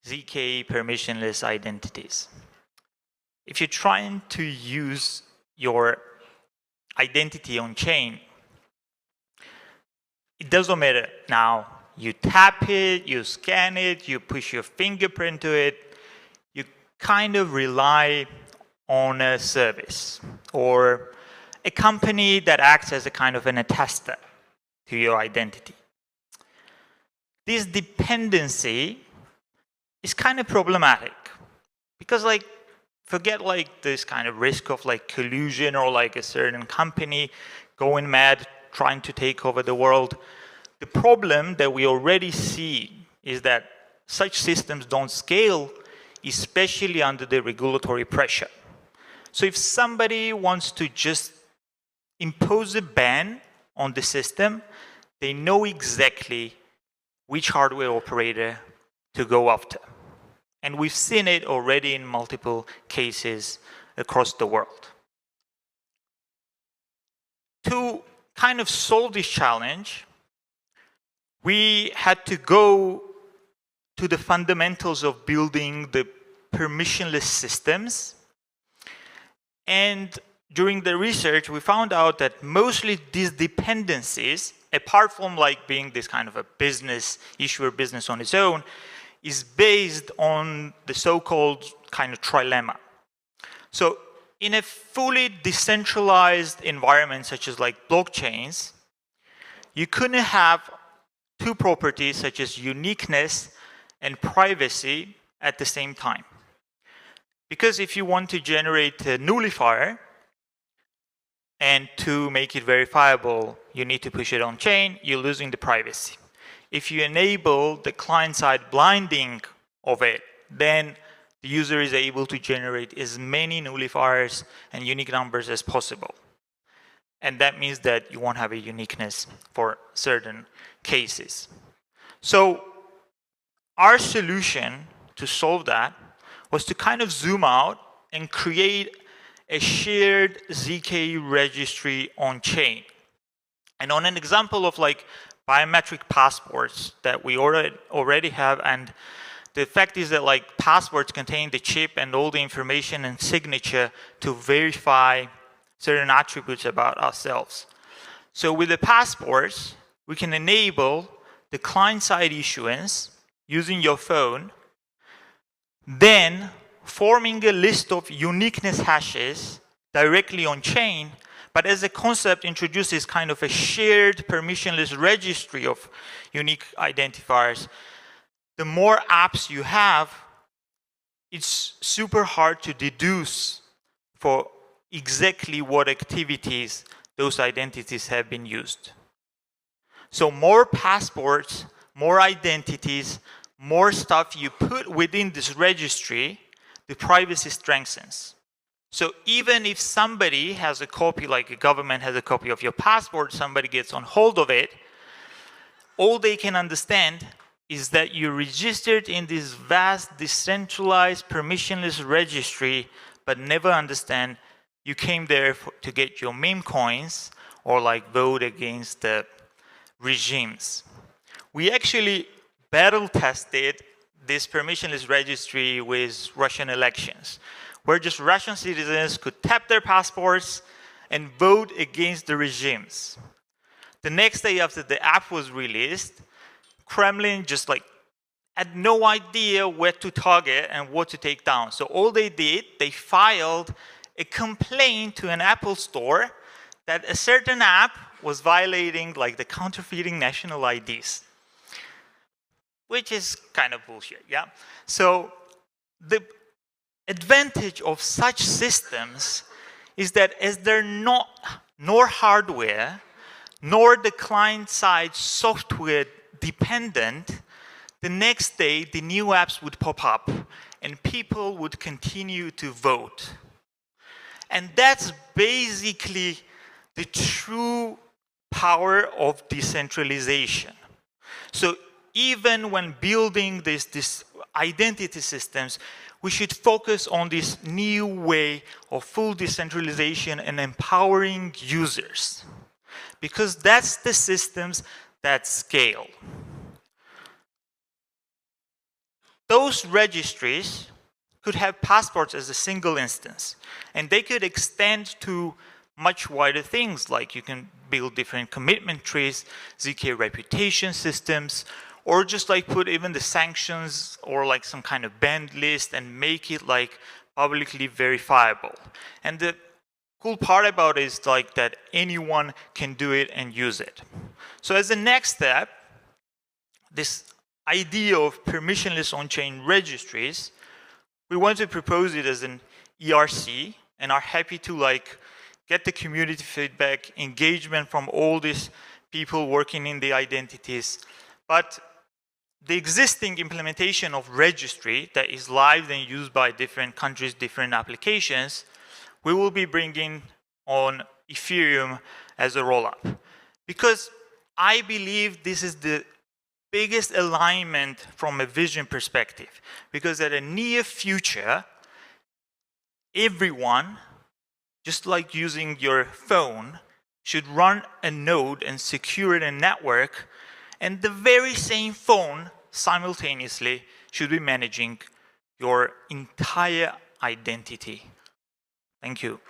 ZK permissionless identities. If you're trying to use your identity on chain, it doesn't matter now. You tap it, you scan it, you push your fingerprint to it, you kind of rely on a service or a company that acts as a kind of an attester to your identity. This dependency is kind of problematic because forget this kind of risk of collusion or a certain company going mad trying to take over the world. The problem that we already see is that such systems don't scale, especially under the regulatory pressure. So if somebody wants to just impose a ban on the system, they know exactly which hardware operator to go after. And we've seen it already in multiple cases across the world. To kind of solve this challenge, we had to go to the fundamentals of building the permissionless systems. And during the research, we found out that mostly these dependencies, apart from being this kind of a business issue or business on its own, is based on the so-called kind of trilemma. So in a fully decentralized environment, such as blockchains, you couldn't have two properties such as uniqueness and privacy at the same time. Because if you want to generate a nullifier and to make it verifiable, you need to push it on chain, you're losing the privacy. If you enable the client-side blinding of it, then the user is able to generate as many nullifiers and unique numbers as possible. And that means that you won't have a uniqueness for certain cases. So our solution to solve that was to kind of zoom out and create a shared ZK registry on chain. And on an example of biometric passports that we already have, and the fact is that passports contain the chip and all the information and signature to verify certain attributes about ourselves. So with the passports, we can enable the client-side issuance using your phone, then forming a list of uniqueness hashes directly on chain, but as a concept introduces kind of a shared permissionless registry of unique identifiers. The more apps you have, it's super hard to deduce for exactly what activities those identities have been used. So more passports, more identities, more stuff you put within this registry, the privacy strengthens. So even if somebody has a copy, like a government has a copy of your passport, somebody gets on hold of it, all they can understand is that you registered in this vast, decentralized, permissionless registry, but never understand you came there to get your meme coins or vote against the regimes. We actually battle tested this permissionless registry with Russian elections, where just Russian citizens could tap their passports and vote against the regimes. The next day after the app was released, Kremlin just had no idea where to target and what to take down. So all they did, they filed a complaint to an Apple store that a certain app was violating the counterfeiting national IDs, which is kind of bullshit, yeah? So the advantage of such systems is that as they're not nor hardware nor the client-side software dependent, the next day the new apps would pop up and people would continue to vote. And that's basically the true power of decentralization. So even when building these identity systems, we should focus on this new way of full decentralization and empowering users, because that's the systems that scale. those registries could have passports as a single instance, and they could extend to much wider things, like you can build different commitment trees, ZK reputation systems, or just like put even the sanctions or like some kind of banned list and make it like publicly verifiable. And the cool part about it is like that anyone can do it and use it. So as the next step, this idea of permissionless on-chain registries, we want to propose it as an ERC and are happy to like get the community feedback, engagement from all these people working in the identities. But the existing implementation of registry that is live and used by different countries, different applications, we will be bringing on Ethereum as a rollup. Because I believe this is the biggest alignment from a vision perspective. Because at a near future, everyone, just like using your phone, should run a node and secure it in a network, and the very same phone simultaneously should be managing your entire identity. Thank you.